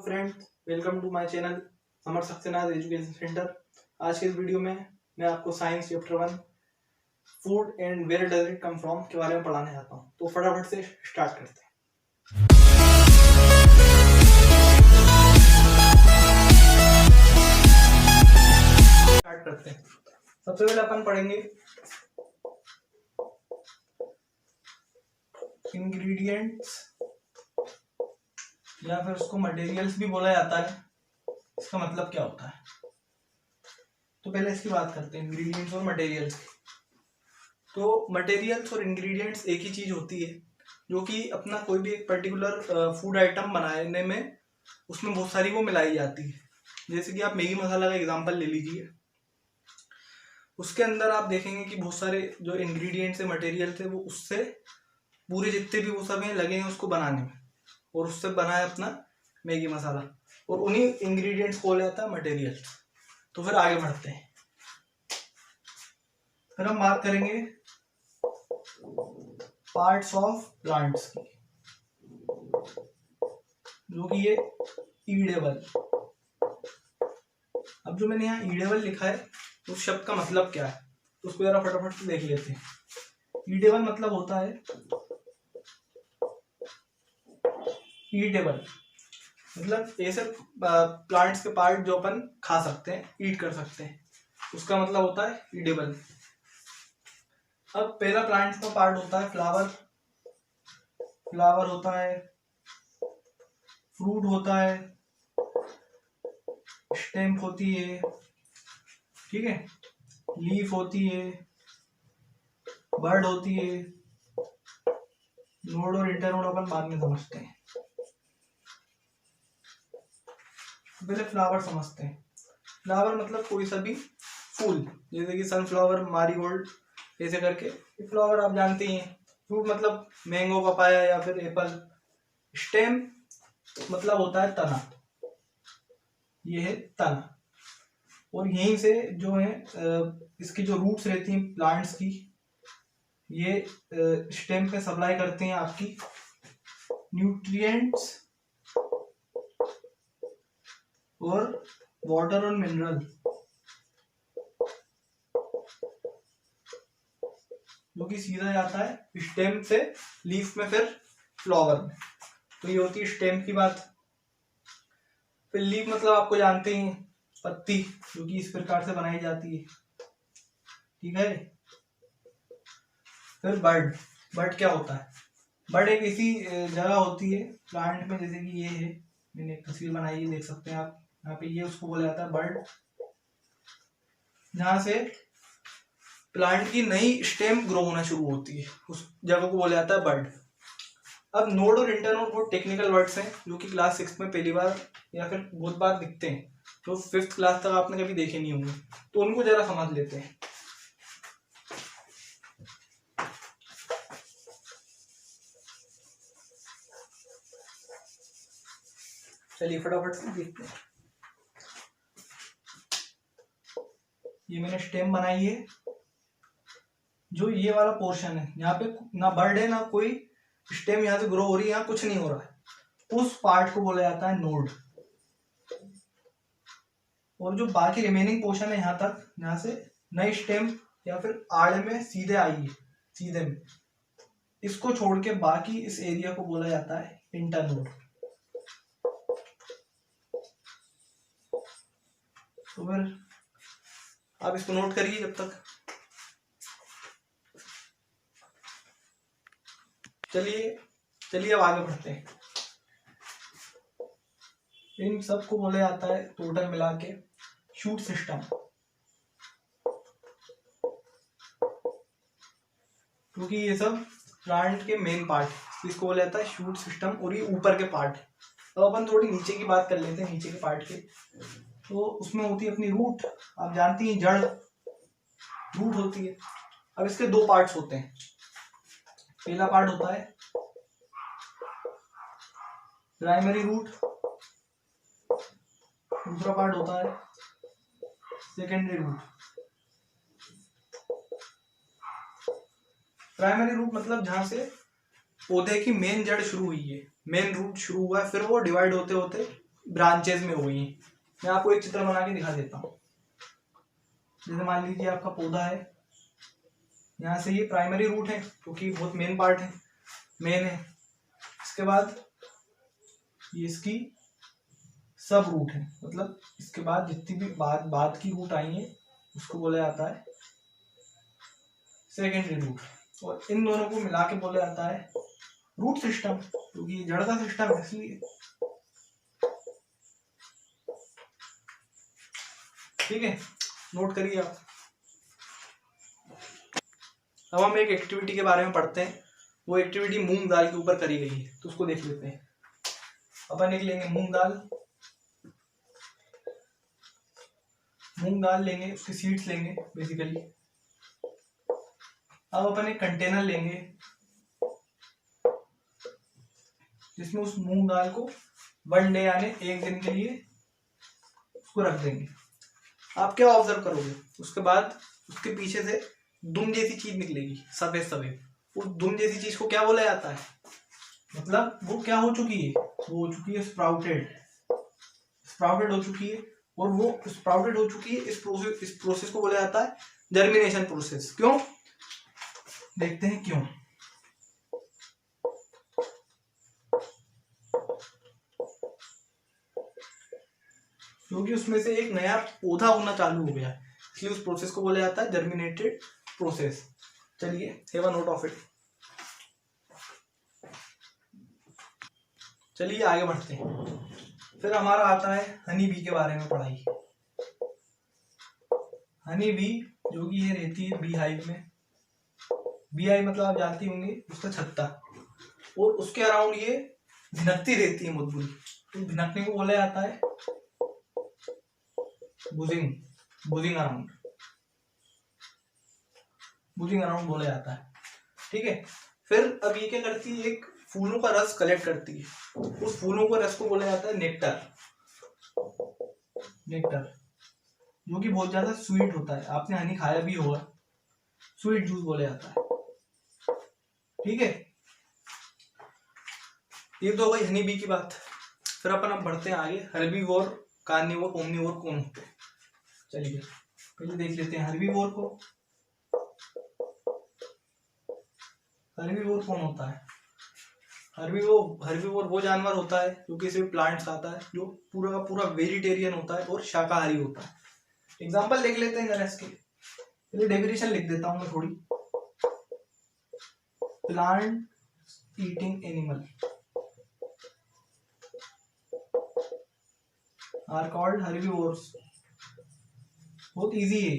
Friends, welcome to my channel Samar Saxena education centre. आज के इस वीडियो में मैं आपको science chapter 1 food and where does it come from के बारे में पढ़ाने जाता हूँ। तो फटाफट से स्टार्ट करते हैं। सबसे पहले अपन पढ़ेंगे इंग्रेडिएंट्स या फिर उसको मटेरियल्स भी बोला जाता है। इसका मतलब क्या होता है, तो पहले इसकी बात करते हैं, इंग्रेडिएंट्स और मटेरियल्स। तो मटेरियल्स और इंग्रेडिएंट्स एक ही चीज होती है, जो कि अपना कोई भी एक पर्टिकुलर फूड आइटम बनाने में उसमें बहुत सारी वो मिलाई जाती है। जैसे कि आप मैगी मसाला का एग्जांपल ले लीजिए, उसके अंदर आप देखेंगे कि बहुत सारे जो इंग्रेडिएंट्स है, मटेरियल थे, वो उससे पूरे जितने भी वो सब हैं लगे हैं उसको बनाने में, और उससे बना है अपना मैगी मसाला, और उन्हीं इंग्रेडिएंट्स को बोला जाता है मटेरियल। तो फिर आगे बढ़ते हैं। फिर हम बात करेंगे पार्ट्स ऑफ प्लांट्स की, जो कि ये ईडेबल। अब जो मैंने यहाँ ईडेबल लिखा है, उस शब्द का मतलब क्या है उसको जरा फटाफट से देख लेते हैं। ईडेबल मतलब होता है, ईटेबल मतलब ऐसे प्लांट्स के पार्ट जो अपन खा सकते हैं, ईट कर सकते हैं, उसका मतलब होता है ईडेबल। अब पहला प्लांट्स का पार्ट होता है फ्लावर। फ्लावर होता है, फ्रूट होता है, स्टेम होती है, ठीक है, लीफ होती है, बर्ड होती है, नोड और इंटरनोड अपन बाद में समझते हैं। पहले फ्लावर समझते हैं। फ्लावर मतलब कोई सा भी फूल, जैसे कि सनफ्लावर, मारीगोल्ड, ऐसे करके ये फ्लावर आप जानते ही हैं। फ्रूट मतलब मैंगो, पपाया या फिर एप्पल। स्टेम मतलब होता है तना, ये है तना, और यहीं से जो है इसकी जो रूट्स रहती हैं प्लांट्स की, ये स्टेम पे सप्लाई करते हैं आपकी न्यूट्रिएंट्स और वाटर और मिनरल, जो कि सीधा जाता है स्टेम से लीफ में, फिर फ्लावर में। तो ये होती है स्टेम की बात। फिर लीफ मतलब आपको जानते हैं, पत्ती, जो कि इस प्रकार से बनाई जाती है, ठीक है। फिर बर्ड। बर्ड क्या होता है? बर्ड एक ऐसी जगह होती है प्लांट में, जैसे कि ये है, मैंने एक तस्वीर बनाई है, देख सकते हैं आप यहाँ पे, ये उसको बोला जाता है बर्ड, जहां से प्लांट की नई स्टेम ग्रो होना शुरू होती है, उस जगह को बोला जाता है बर्ड। अब नोड और इंटरनोड बहुत टेक्निकल वर्ड्स हैं, जो कि क्लास 6 में पहली बार या फिर बहुत बार दिखते हैं, जो 5th क्लास तक आपने कभी देखे नहीं होंगे, तो उनको जरा समझ लेते हैं। चलिए फटाफट से देखते हैं। ये मैंने स्टेम बनाई है, जो ये वाला पोर्शन है, यहाँ पे ना बर्ड है ना कोई स्टेम यहाँ से ग्रो हो रही है, यहाँ कुछ नहीं हो रहा है, उस पार्ट को बोला जाता है नोड। और जो बाकी रिमेनिंग पोर्शन है यहाँ तक, यहाँ से नई स्टेम या फिर आड़े में सीधे आई है, सीधे में, इसको छोड़ के बाकी इस एरिया को बोला जाता है इंटरनोड। तो फिर आप इसको नोट करिए जब तक। चलिए अब आगे बढ़ते हैं। इन सब को बोला जाता है टोटल मिला के शूट सिस्टम, क्योंकि ये सब प्लांट के मेन पार्ट, इसको बोला जाता है शूट सिस्टम, और ये ऊपर के पार्ट है। अब अपन थोड़ी नीचे की बात कर लेते हैं, नीचे के पार्ट के। तो उसमें होती है अपनी रूट, आप जानती हैं, जड़ रूट होती है। अब इसके दो पार्ट्स होते हैं। पहला पार्ट होता है प्राइमरी रूट, दूसरा पार्ट होता है सेकेंडरी रूट। प्राइमरी रूट मतलब जहां से पौधे की मेन जड़ शुरू हुई है, मेन रूट शुरू हुआ है, फिर वो डिवाइड होते होते ब्रांचेज में हो गई हैं। मैं आपको एक चित्र बना के दिखा देता हूँ। जैसे मान लीजिए आपका पौधा है, यहाँ से ये प्राइमरी रूट है क्योंकि बहुत मेन पार्ट है, मेन है। इसके बाद ये इसकी सब रूट है, मतलब इसके बाद जितनी भी बाद की रूट आई है उसको बोला जाता है सेकेंडरी रूट, और इन दोनों को मिला के बोला जाता है रूट सिस्टम, क्योंकि ये जड़ का सिस्टम है इसलिए। ठीक है, नोट करिए आप। अब हम एक एक्टिविटी के बारे में पढ़ते हैं। वो एक्टिविटी मूंग दाल के ऊपर करी गई है, तो उसको देख लेते हैं। अपन एक लेंगे मूंग दाल, लेंगे, उसकी सीड्स लेंगे बेसिकली। अब अपन एक कंटेनर लेंगे जिसमें उस मूंग दाल को 1 डे यानी 1 दिन के लिए उसको रख देंगे। आप क्या ऑब्जर्व करोगे, उसके बाद उसके पीछे से दुम जैसी चीज निकलेगी, सफेद सफेद। उस दुम जैसी चीज को क्या बोला जाता है, मतलब वो क्या हो चुकी है, वो हो चुकी है स्प्राउटेड हो चुकी है। और वो स्प्राउटेड हो चुकी है, इस प्रोसेस को बोला जाता है जर्मिनेशन प्रोसेस। क्यों, देखते हैं क्यों। क्योंकि उसमें से एक नया पौधा होना चालू हो गया है, इसलिए उस प्रोसेस को बोला जाता है जर्मिनेटेड प्रोसेस। चलिए have a note of it. चलिए आगे बढ़ते हैं। फिर हमारा आता है हनी बी के बारे में पढ़ाई। हनी बी जो कि ये रहती है बी हाइव में। बी हाइव मतलब आप जानती होंगे उसका छत्ता, और उसके अराउंड ये भिनकती रहती है मुदबुदी, तो भिनकने को बोला जाता है बुजिंग अराउंड बोला जाता है। ठीक है, फिर अब ये क्या करती है, एक फूलों का रस कलेक्ट करती है, उस फूलों का रस को बोला जाता है नेक्टर, जो कि बहुत ज्यादा स्वीट होता है। आपने हनी खाया भी होगा, स्वीट जूस बोला जाता है। ठीक है, ये तो हो गई हनी बी की बात। फिर अपन अब बढ़ते हैं आगे, हर्बीवोर, कार्निवोर, ओमनीवोर कौन होते हैं। चलिए पहले देख लेते हैं हर्बीवोर को। हर्बीवोर कौन होता है, हर्बीवोर वो जानवर होता है जो कि सिर्फ प्लांट्स खाता है, जो पूरा का पूरा वेजिटेरियन होता है और शाकाहारी होता है। एग्जाम्पल देख लेते हैं जरा इसके, पहले डेफिनेशन लिख देता हूं मैं थोड़ी। Plant eating animal are called herbivores. बहुत इजी है।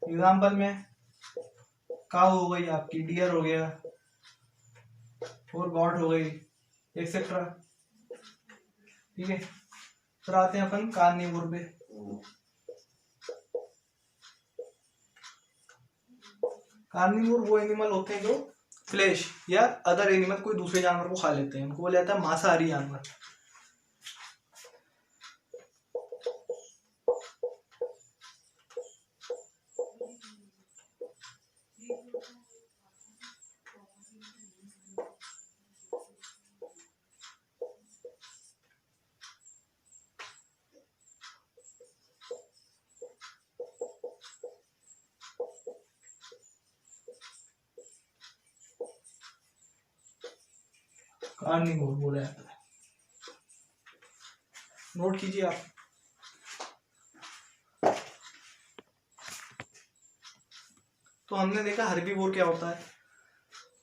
एग्जाम्पल में काऊ हो गई आपकी, डियर हो गया, और गॉड हो गई, एक्सेट्रा। ठीक है, फिर आते हैं अपन कार्निवोर पे। कार्निवोर वो एनिमल होते हैं जो फ्लैश या अदर एनिमल कोई दूसरे जानवर को खा लेते हैं, उनको बोला जाता है मांसाहारी जानवर। कार्निवोर बोला जाता है, नोट कीजिए आप। तो हमने देखा हर्बीवोर क्या होता है,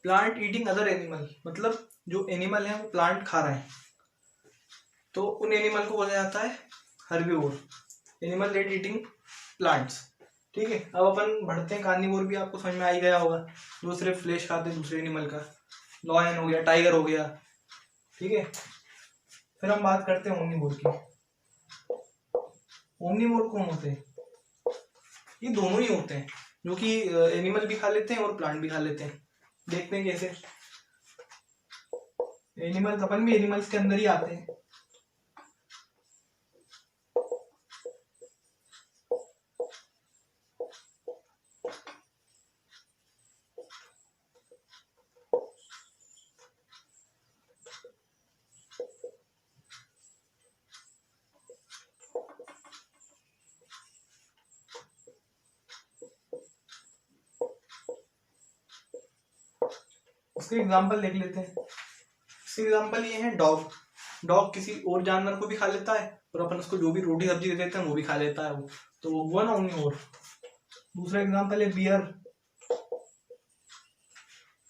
प्लांट ईटिंग अदर एनिमल, मतलब जो एनिमल है वो प्लांट खा रहे हैं, तो उन एनिमल को बोला जाता है herbivore, animal that eating plants. ठीक है, अब अपन बढ़ते हैं। कार्निवोर भी आपको समझ में आ ही गया होगा, जो सिर्फ फ्लैश खाते हैं दूसरे एनिमल का, लॉयन हो गया, टाइगर हो गया। ठीक है, फिर हम बात करते हैं ओमनीवोर की। ओमनीवोर कौन होते हैं, ये दोनों ही होते हैं, जो कि एनिमल भी खा लेते हैं और प्लांट भी खा लेते हैं। देखते हैं कैसे। एनिमल्स, अपन भी एनिमल्स के अंदर ही आते हैं। इसके एग्जांपल देख लेते हैं। इसके एग्जांपल ये है डॉग। डॉग किसी और जानवर को भी खा लेता है और अपन उसको जो भी रोटी सब्जी दे देते हैं वो भी खा लेता है वो, तो वो हुआ ना ओमनीवोर। दूसरा एग्जांपल है बियर।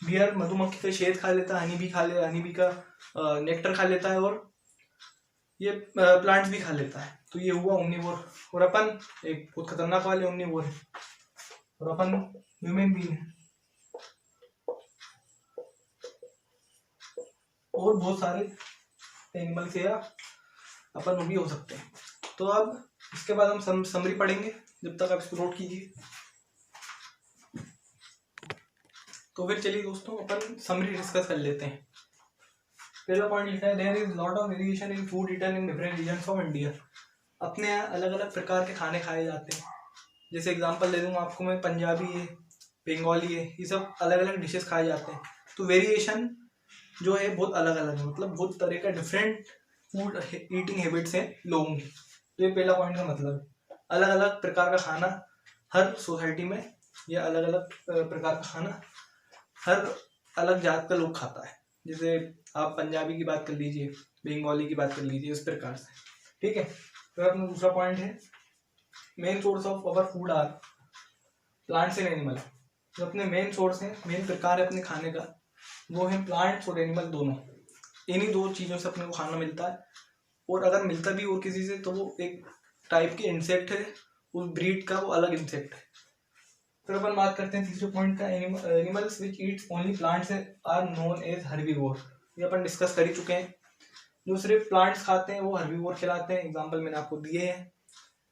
बियर मधुमक्खी का शहद खा लेता है, हनी बी खा लेता है, हनी बी का नेक्टर खा लेता है और ये प्लांट्स भी खा लेता है, तो ये हुआ ओमनीवोर। और अपन एक बहुत खतरनाक वाले ओमनीवोर है, और अपन ह्यूमन बीइंग है, और बहुत सारे एनिमल से या अपन वो भी हो सकते हैं। तो अब इसके बाद हम समरी पढ़ेंगे, जब तक आप इसको नोट कीजिए। तो फिर चलिए दोस्तों अपन समरी डिस्कस कर लेते हैं। पहला पॉइंट लिखा है there is lot of variation in food eaten in different regions of India. अपने यहाँ अलग अलग प्रकार के खाने खाए जाते हैं। जैसे एग्जांपल दे दूंगा आपको मैं, पंजाबी है, बंगाली है, ये सब अलग अलग डिशेस खाए जाते हैं। तो वेरिएशन जो है बहुत अलग अलग है, मतलब बहुत तरह का डिफरेंट फूड ईटिंग हैबिट्स हैं लोगों की। तो ये पहला पॉइंट का मतलब है, अलग अलग प्रकार का खाना हर सोसाइटी में, या अलग अलग प्रकार का खाना हर अलग जात का लोग खाता है। जैसे आप पंजाबी की बात कर लीजिए, बंगाली की बात कर लीजिए, इस प्रकार से, ठीक है। फिर अपना दूसरा पॉइंट है main source of our food are plants and animal. जो अपने मेन सोर्स है, मेन प्रकार है अपने खाने का, वो है प्लांट्स और एनिमल दोनों। इन्हीं दो चीज़ों से अपने को खाना मिलता है, और अगर मिलता भी और किसी से तो वो एक टाइप के इंसेक्ट है, उस ब्रीड का वो अलग इंसेक्ट है। फिर अपन बात करते हैं तीसरे पॉइंट का, animals which eats only plants are known as herbivore. ये अपन डिस्कस कर ही चुके हैं। जो सिर्फ प्लांट्स खाते हैं वो हर्बीवोर कहलाते हैं, एग्जांपल मैंने आपको दिए हैं।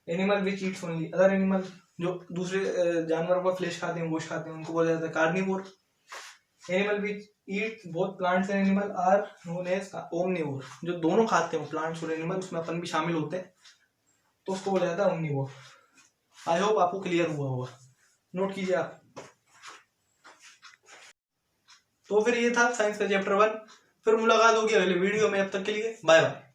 Animal which eats only other animal, जो दूसरे जानवरों का फ्लेश खाते हैं, गोश्त खाते हैं, उनको बोला जाता है carnivore. Animal which eats both plants and animal are known as omnivore. जो दोनों खाते हैं प्लांट्स और एनिमल, उसमें अपन भी शामिल होते हैं, तो उसको बोला जाता है ओमनीवोर। आई होप आपको क्लियर हुआ होगा, नोट कीजिए आप। तो फिर ये था साइंस का चैप्टर 1। फिर मुलाकात होगी अगले वीडियो में, अब तक के लिए बाय बाय।